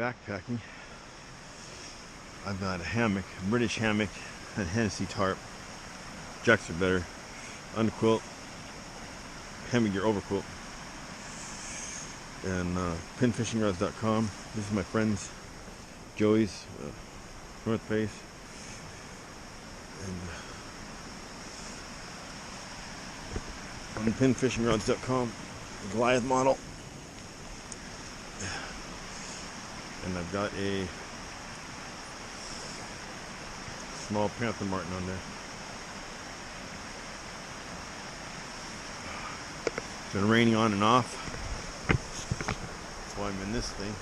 backpacking, I've got a hammock, a British hammock, and Hennessy tarp. Jacks are better. Underquilt, hammock gear overquilt, and pinfishingrods.com. This is my friend's Joey's North Face, and on pinfishingrods.com, Goliath model, and I've got a small Panther Martin on there. It's been raining on and off. That's why I'm in this thing.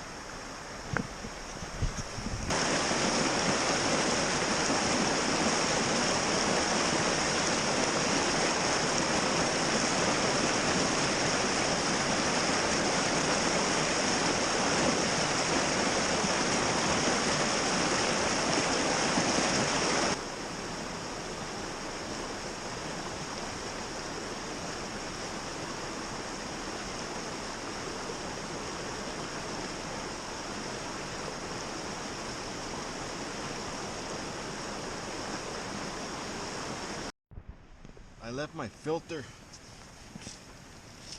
I left my filter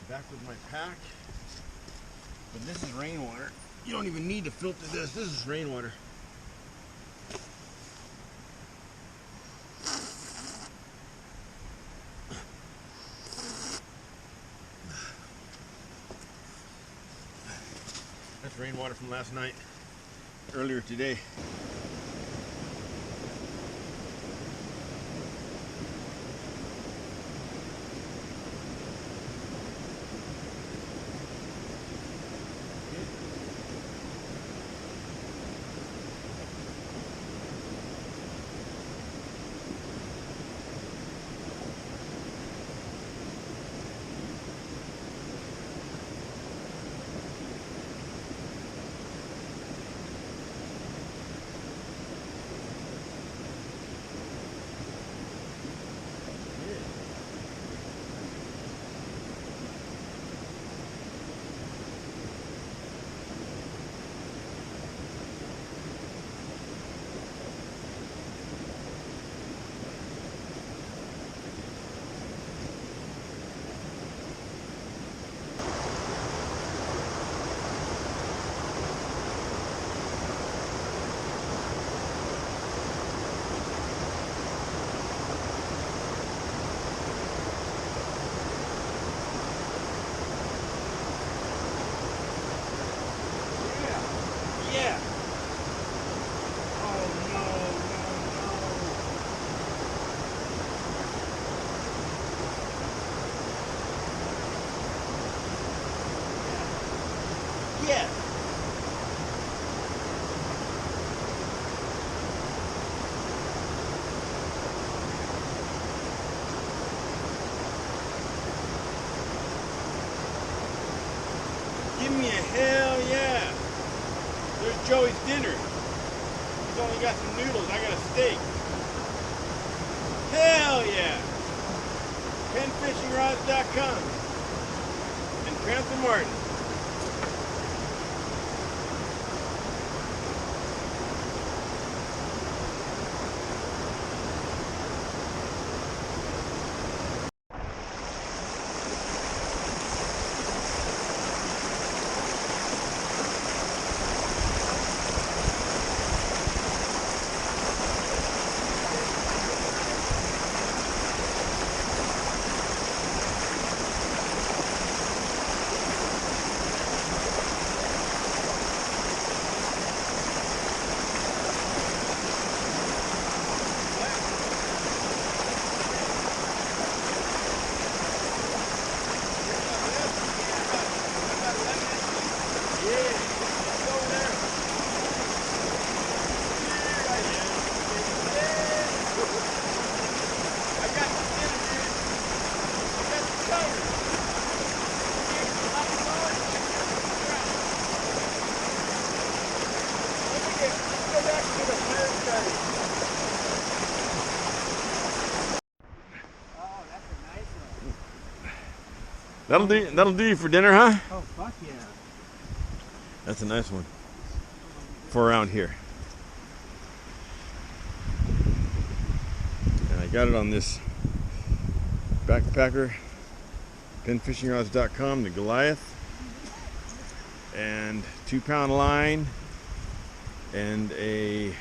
back with my pack, but this is rainwater. You don't even need to filter this. This is rainwater. That's rainwater from last night, earlier today. Yeah. Give me a hell yeah. There's Joey's dinner. He's only got some noodles. I got a steak. Hell yeah. Pinfishingrods.com and Panther Martin. That'll do you for dinner, huh? Oh, fuck yeah. That's a nice one. for around here. And I got it on this backpacker, pinfishingrods.com, the Goliath, and 2-pound line, and a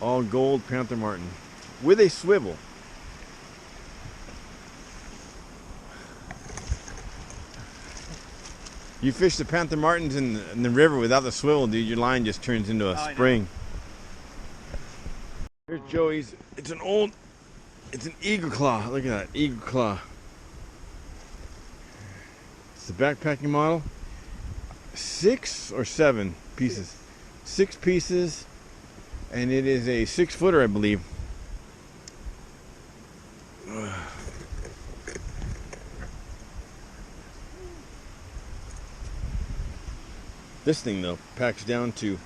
all gold Panther Martin with a swivel. You fish the Panther Martins in the river without the swivel, dude, your line just turns into a spring. Here's Joey's. It's an eagle claw. Look at that, eagle claw. It's the backpacking model. 6 or 7 pieces. 6 pieces, and it is a 6-footer, I believe. This thing though packs down to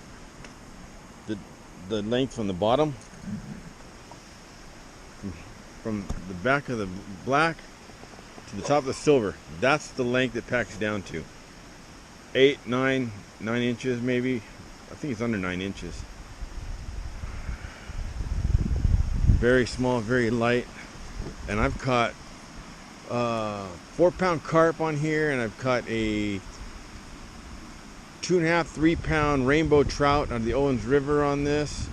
the length from the bottom, from the back of the black to the top of the silver. That's the length it packs down to. 8, 9 inches maybe. I think it's under 9 inches. Very small, very light. And I've caught 4-pound carp on here, and I've caught a 2.5, 3-pound rainbow trout out of the Owens River on this,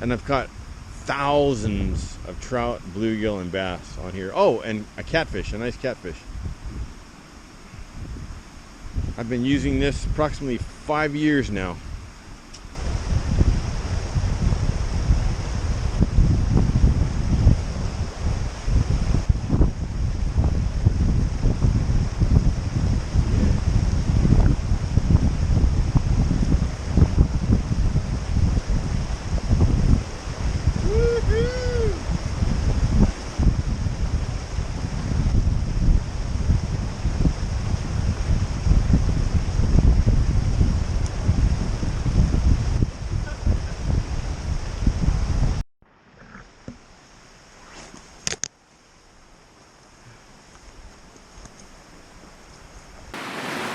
and I've caught thousands of trout, bluegill, and bass on here. Oh, and a catfish, a nice catfish. I've been using this approximately 5 years now.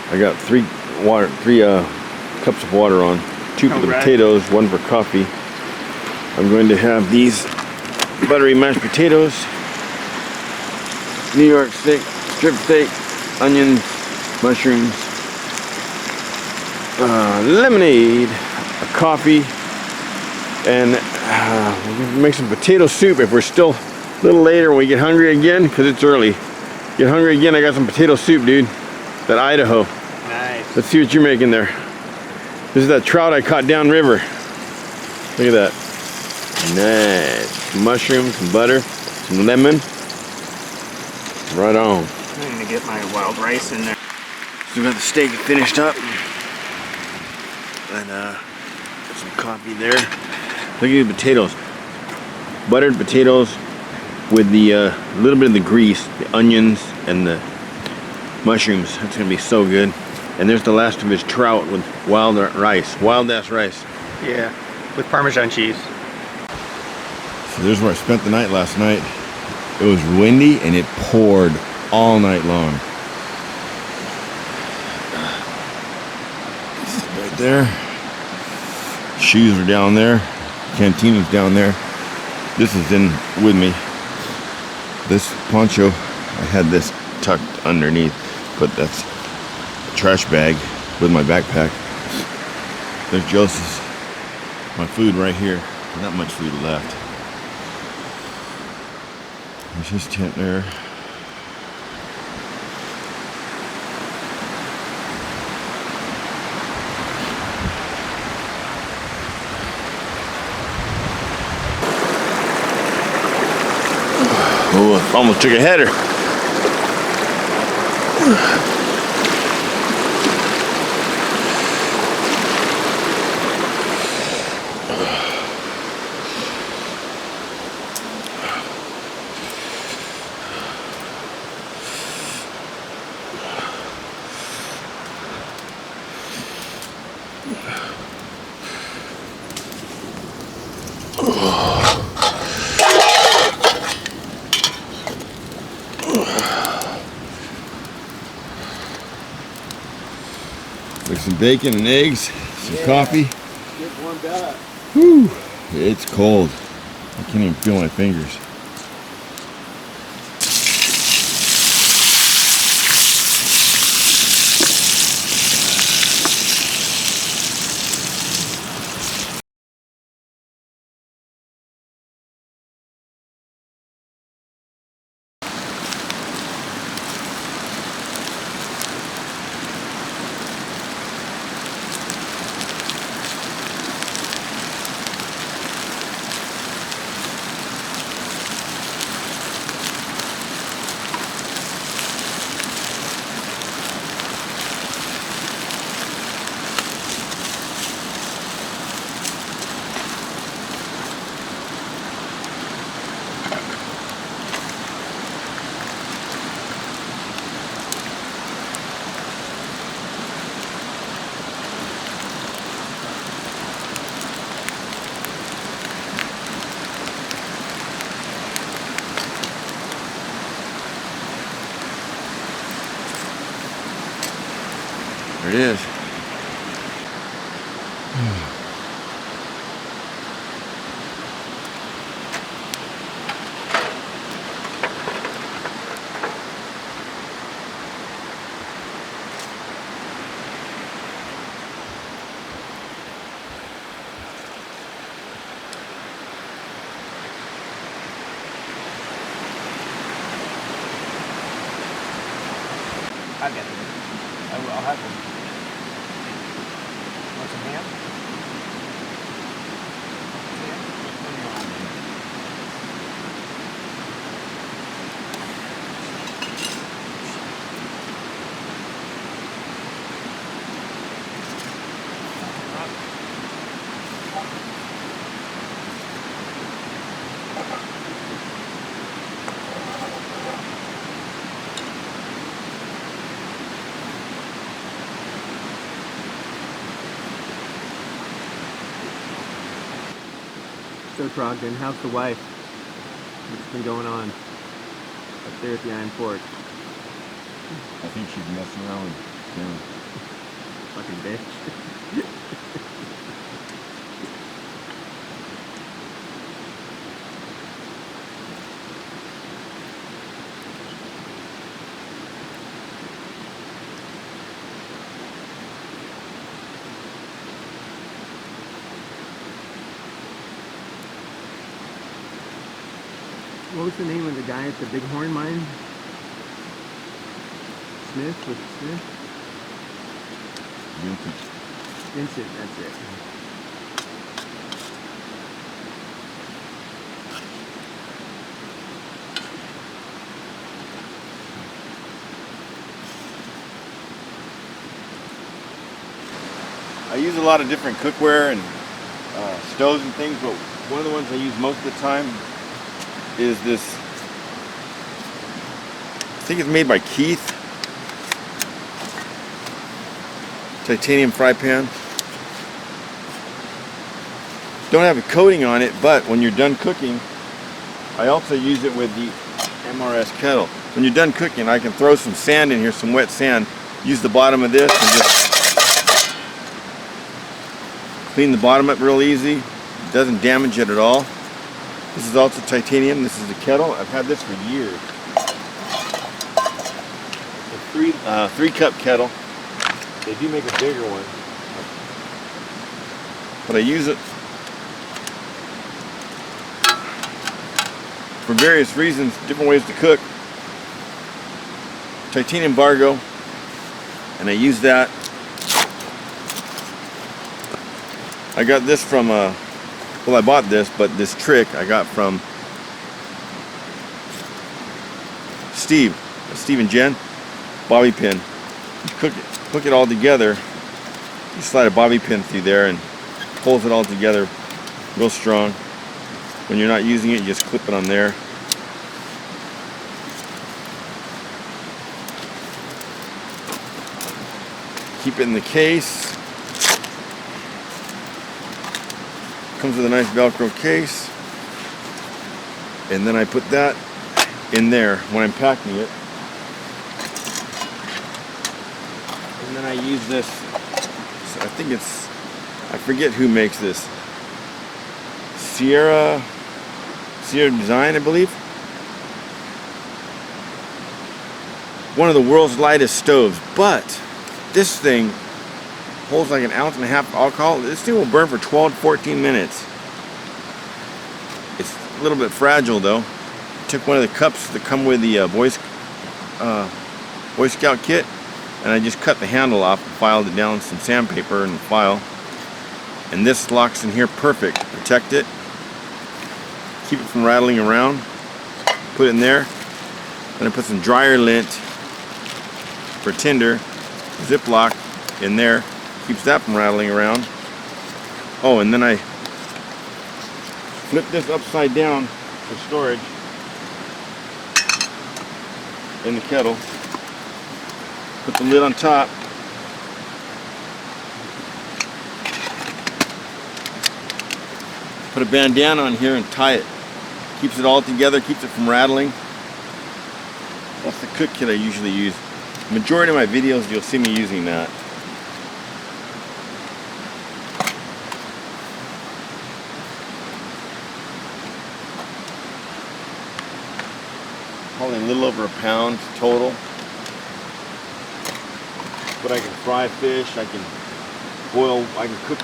I got 3 cups of water on, 2 for the potatoes, 1 for coffee. I'm going to have these buttery mashed potatoes, New York steak, strip steak, onions, mushrooms, lemonade, a coffee, and we're going to make some potato soup if we're still a little later when we get hungry again, because it's early. Get hungry again, I got some potato soup, dude. That Idaho. Nice. Let's see what you're making there. This is that trout I caught downriver. Look at that. Nice. Some mushrooms, some butter, some lemon. Right on. I'm gonna get my wild rice in there. Still got the steak finished up. And got some coffee there. Look at the potatoes. Buttered potatoes with the little bit of the grease, the onions, and the mushrooms. That's gonna be so good. And there's the last of his trout with wild rice, wild ass rice. Yeah, with Parmesan cheese. So there's where I spent the night last night. It was windy and it poured all night long. This is right there. Shoes are down there. Cantina's down there. This is in with me. This poncho, I had this tucked underneath, but that's a trash bag with my backpack. There's Joseph's, my food right here. Not much food left. There's his tent there. Oh, almost took a header. Like some bacon and eggs, some coffee. warmed up. Whew, it's cold. I can't even feel my fingers. There it is. I'll get them. I'll have them. Want some ham? So Trogdon, how's the wife? What's been going on up there at the Iron Fork? I think she's messing around with him. Fucking bitch. What was the name of the guy at the Bighorn mine? Smith? Was it Smith? Vincent, that's it. I use a lot of different cookware and stoves and things, but one of the ones I use most of the time is this, I think it's made by Keith, titanium fry pan. Don't have a coating on it, but when you're done cooking, I also use it with the MRS kettle. When you're done cooking, I can throw some sand in here, some wet sand, use the bottom of this and just clean the bottom up real easy. It doesn't damage it at all. This is also titanium. This is the kettle. I've had this for years. A 3-cup kettle. They do make a bigger one, but I use it for various reasons, different ways to cook. Titanium Vargo, and I use that. I got this from well, I bought this, but this trick I got from Steve and Jen. Bobby pin. You hook it all together. You slide a bobby pin through there and pulls it all together real strong. When you're not using it, you just clip it on there. Keep it in the case. Comes with a nice Velcro case. And then I put that in there when I'm packing it. And then I use this, I think it's, I forget who makes this. Sierra Design, I believe. One of the world's lightest stoves, but this thing holds like 1.5 ounces of alcohol. This thing will burn for 12 to 14 minutes. It's a little bit fragile though. Took one of the cups that come with the Boy Scout kit, and I just cut the handle off and filed it down with some sandpaper and a file. And this locks in here perfect. Protect it. Keep it from rattling around. Put it in there. Then I put some dryer lint for tinder. Ziploc in there. Keeps that from rattling around. Oh, and then I flip this upside down for storage in the kettle. Put the lid on top. Put a bandana on here and tie it. Keeps it all together, keeps it from rattling. That's the cook kit I usually use. The majority of my videos you'll see me using that. Probably a little over 1 pound total. But I can fry fish, I can boil, I can cook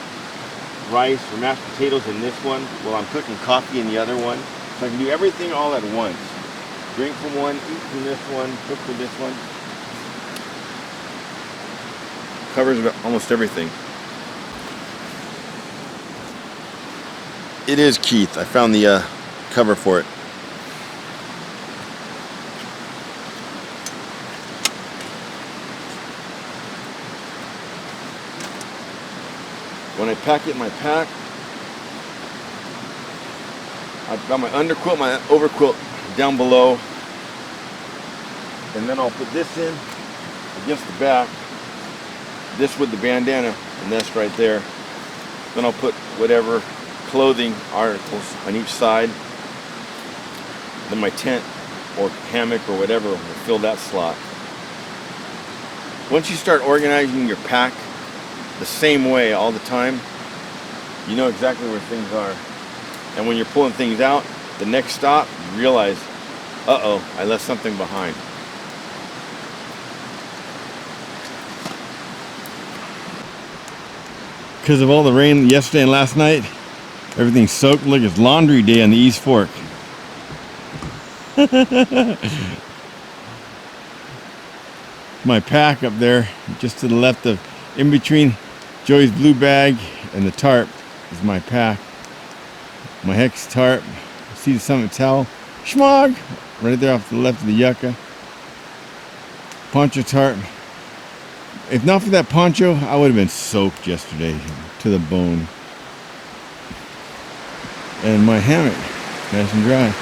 rice or mashed potatoes in this one while I'm cooking coffee in the other one. So I can do everything all at once. Drink from one, eat from this one, cook from this one. Covers almost everything. It is Keith. I found the cover for it. When I pack it in my pack, I've got my underquilt, my overquilt down below, and then I'll put this in against the back, this with the bandana, and that's right there. Then I'll put whatever clothing articles on each side. Then my tent or hammock or whatever will fill that slot. Once you start organizing your pack the same way all the time, you know exactly where things are. And when you're pulling things out, the next stop, you realize, uh-oh, I left something behind. Because of all the rain yesterday and last night, everything's soaked. Look, it's laundry day on the East Fork. My pack up there, just to the left of, in between Joey's blue bag and the tarp is my pack. My hex tarp, Sea to Summit towel, schmog, right there off to the left of the yucca. Poncho tarp. If not for that poncho, I would have been soaked yesterday to the bone. And my hammock, nice and dry.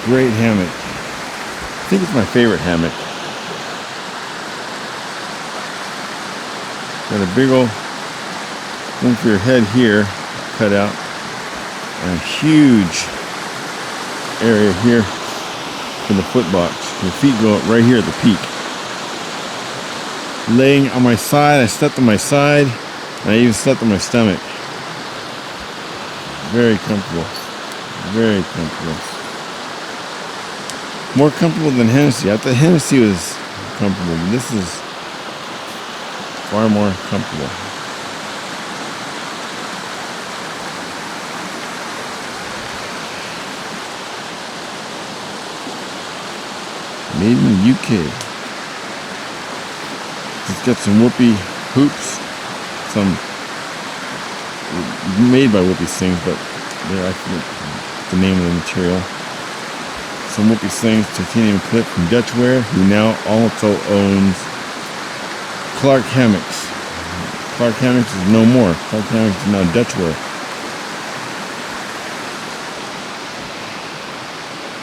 Great hammock. I think it's my favorite hammock. Got a big old one for your head here, cut out, and a huge area here for the foot box. Your feet go up right here at the peak. Laying on my side, I slept on my side, and I even slept on my stomach. Very comfortable. Very comfortable. More comfortable than Hennessy. I thought Hennessy was comfortable, but this is far more comfortable. Made in the UK. It's got some whoopee hoops, some made by Whoopee Slings, but they're actually the name of the material. Some Whoopee Slings titanium clip from Dutchware, who now also owns Clark Hammocks. Clark Hammocks is no more. Clark Hammocks is now Dutchware.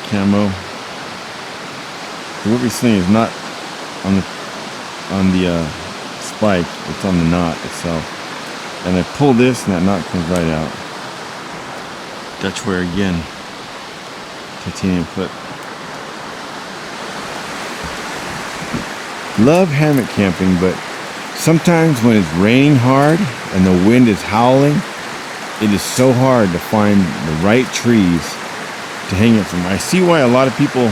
Camo. The Whoopee Sling is not on the spike, it's on the knot itself. And I pull this and that knot comes right out. Dutchware again. Titanium clip. Love hammock camping, but Sometimes when it's raining hard and the wind is howling, it is so hard to find the right trees to hang it from. I see why a lot of people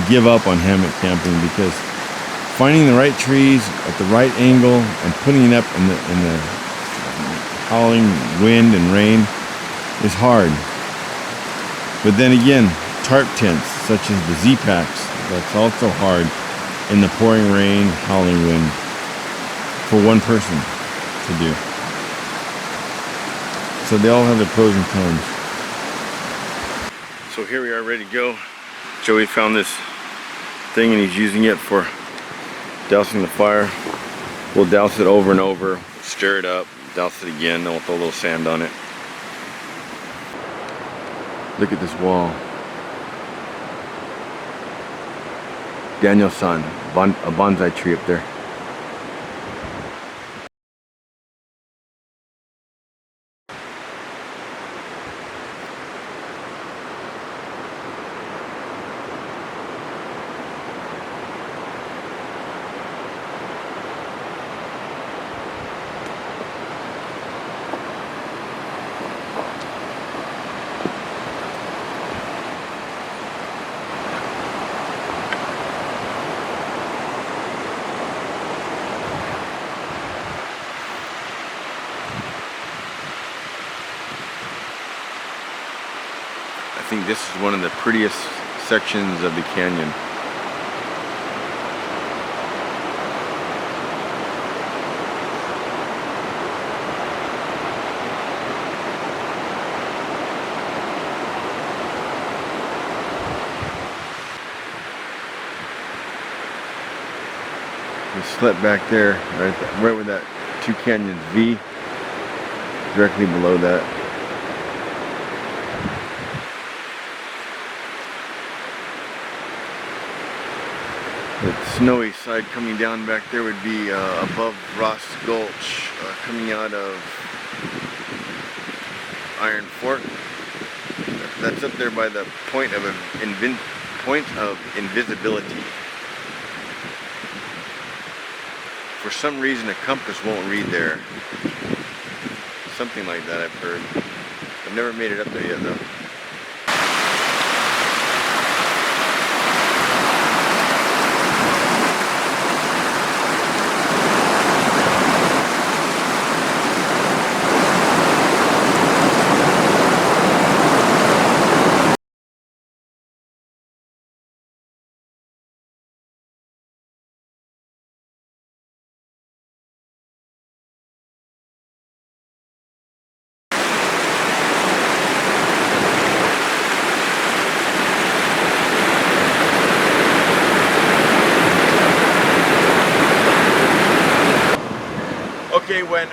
give up on hammock camping, because finding the right trees at the right angle and putting it up in the howling wind and rain is hard. But then again, tarp tents such as the Z-Packs, that's also hard in the pouring rain, howling wind for one person to do. So they all have their pros and cons. So here we are ready to go. Joey found this thing and he's using it for dousing the fire. We'll douse it over and over, stir it up, douse it again, then we'll throw a little sand on it. Look at this wall. Daniel-san, a bonsai tree up there. I think this is one of the prettiest sections of the canyon. The slit back there, right where that two canyons V, directly below that. The snowy side coming down back there would be above Ross Gulch, coming out of Iron Fork. That's up there by the point of invisibility. For some reason, a compass won't read there. Something like that, I've heard. I've never made it up there yet, though. Okay, when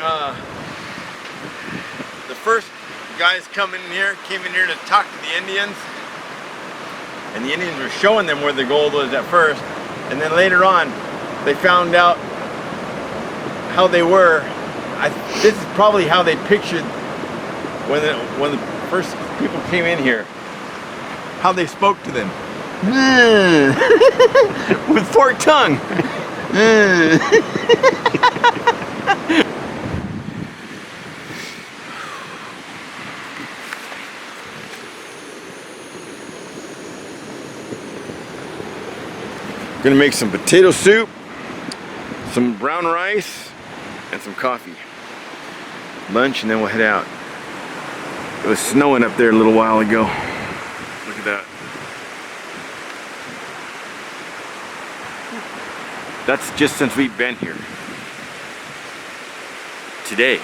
the first guys came in here to talk to the Indians, and the Indians were showing them where the gold was at first, and then later on they found out how they were. This is probably how they pictured when the first people came in here, how they spoke to them. With forked tongue. Gonna make some potato soup, some brown rice, and some coffee. Lunch, and then we'll head out. It was snowing up there a little while ago. Look at that. That's just since we've been here. Today,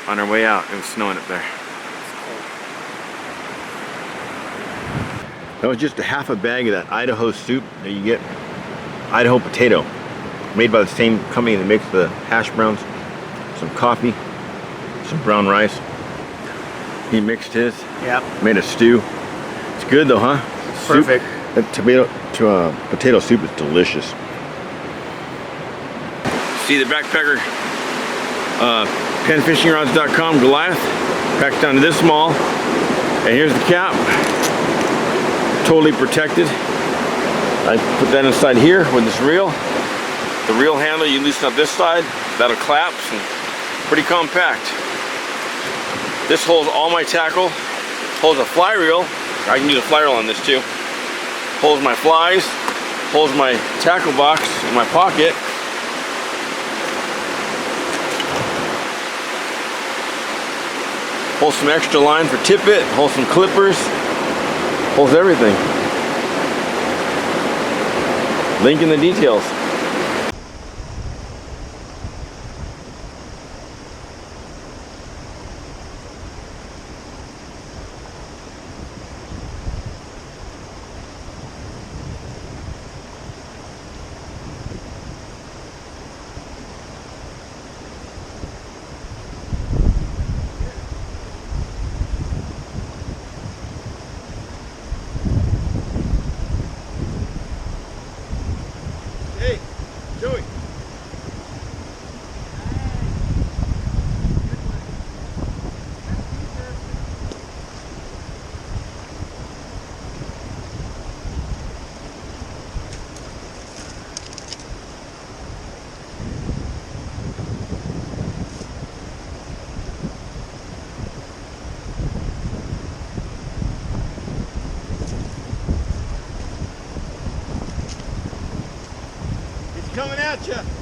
on our way out, it was snowing up there. That was just a half a bag of that Idaho soup that you get, Idaho potato, made by the same company that makes the hash browns. Some coffee, some brown rice. He mixed his. Yep. Made a stew. It's good though, huh? Perfect. That potato soup is delicious. See the backpacker, penfishingrods.com Goliath, packed down to this small, and here's the cap. Totally protected. I put that inside here with this reel. The reel handle, you loosen up this side, that'll collapse, and pretty compact. This holds all my tackle, holds a fly reel. I can use a fly reel on this too. Holds my flies, holds my tackle box in my pocket. Holds some extra line for tippet, holds some clippers, holds everything. Link in the details. Hey, Joey. Coming at you.